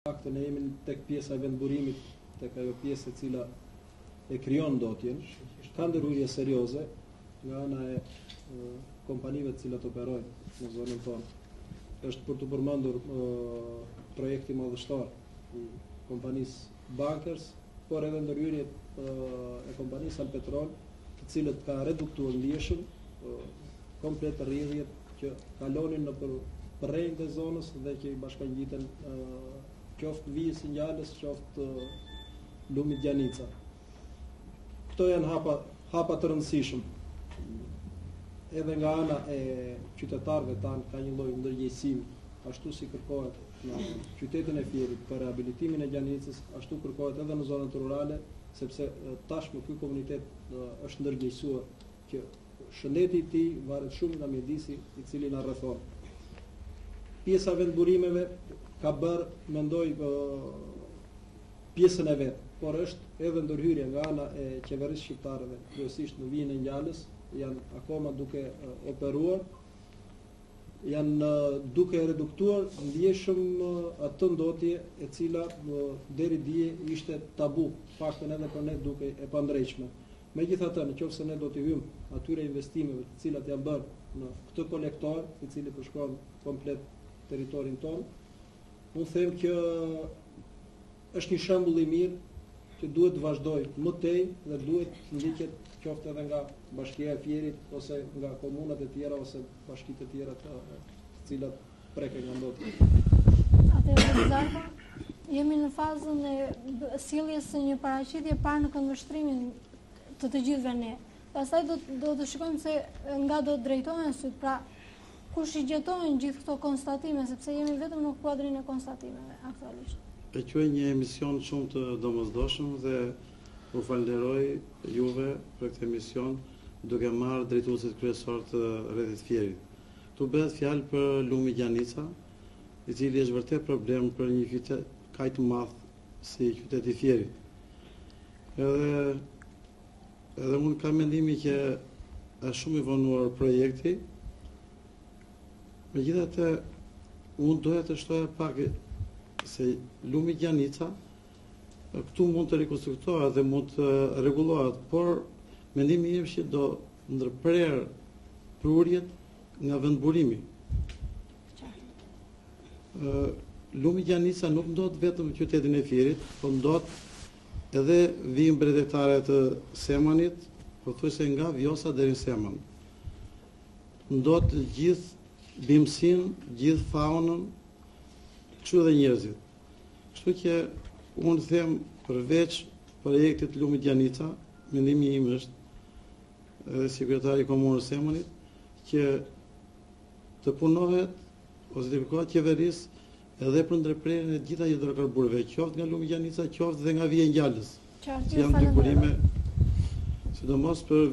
faktën e jemi tek pjesa e vendburimit, tek ajo pjesë e cila e krijon ndotjen, ka ndërhyrje serioze nga ana e kompanive të cilat operojnë në zonën tonë. Është për të përmendur projekti madhështor i kompanisë Bankers, por edhe ndërhyrje e kompanisë Alpetrol, të cilët ka reduktuar ndjeshëm komplet rrjedhjet që kalonin në përrejnë të zonës dhe që i bashkangjiten qoftë vijës i Ngjales, qoftë lumit Gjanica. Këto janë hapa të rëndësishëm. Edhe nga ana e qytetarëve tanë ka një lloj ndërgjegjësimi, ashtu si kërkohet në qytetin e Fierit për rehabilitimin e Gjanicës, ashtu kërkohet edhe në zonat rurale, sepse tashmë ky komunitet është ndërgjegjësuar që shëndeti i tij varet shumë nga mjedisi i cili na rrethon. Pjesa vendburimeve ka bërë, mendoj, pjesën e vet, por është edhe ndërhyrje nga ana e qeverisë shqiptare, kryesisht në vijën e Ngjales, janë akoma duke operuar, janë duke reduktuar ndjeshëm atë ndotje e cila deri dje ishte tabu, faktën edhe për ne duke e pandrejshme. Megjithatë, nëse ne do të hyjmë atyre investimeve të cilat janë bërë në këtë kolektor, i cili përshkron komplet territorin tonë, unë them që është një shembull i mirë që duhet të vazhdoj më tej dhe duhet të ndiqet qoftë edhe nga Bashkia e Fierit ose nga komunat e tjera ose bashkitë e tjera të cilat preken nga ndotja. Atëherë, Zarko, jemi në fazën e sjelljes së një paraqitje parë në këndvështrimin të gjithëve ne. Pastaj do të shikojmë se nga do të drejtohen syt, pra kush i gjetojnë gjithë këto konstatime, sepse jemi vetëm në kuadrin e konstatimeve aktualisht. E quaj një emision shumë të domosdoshëm dhe u falenderoj juve për këtë emision duke marrë drejtuesit kryesor të rrethit Fierit. Tu bëhet fjalë për lumi Gjanica, i cili është vërtet problem për një qytet kaq të madh si qyteti Fierit. Edhe unë kam mendimin që është shumë i vonuar projekti. Megjithatë, unë doja të shtoja pak se lumi Gjanica këtu mund të rekonstruktohet dhe mund të rregullohet, por mendimi im është që do ndërprer prurjet nga vendburimi. Lumi Gjanica nuk ndot vetëm qytetin e Fierit, por ndot edhe vijën bretetare të Semanit, pothuajse nga Vjosa deri në Seman. Ndot gjithë bimësin, gjithë faunën, kështu dhe njerëzit. Kështu që unë them përveç projektit lumit Gjanica, mendimi im është edhe sekretari i komunës Semanit që të punohet ose të kërkohet qeverisë edhe për ndërprerjen e gjitha hidrokarburëve, qoftë nga lumi Gjanica, qoftë dhe nga vija e Ngjales. Qartë, Janë dy burime, sidomos për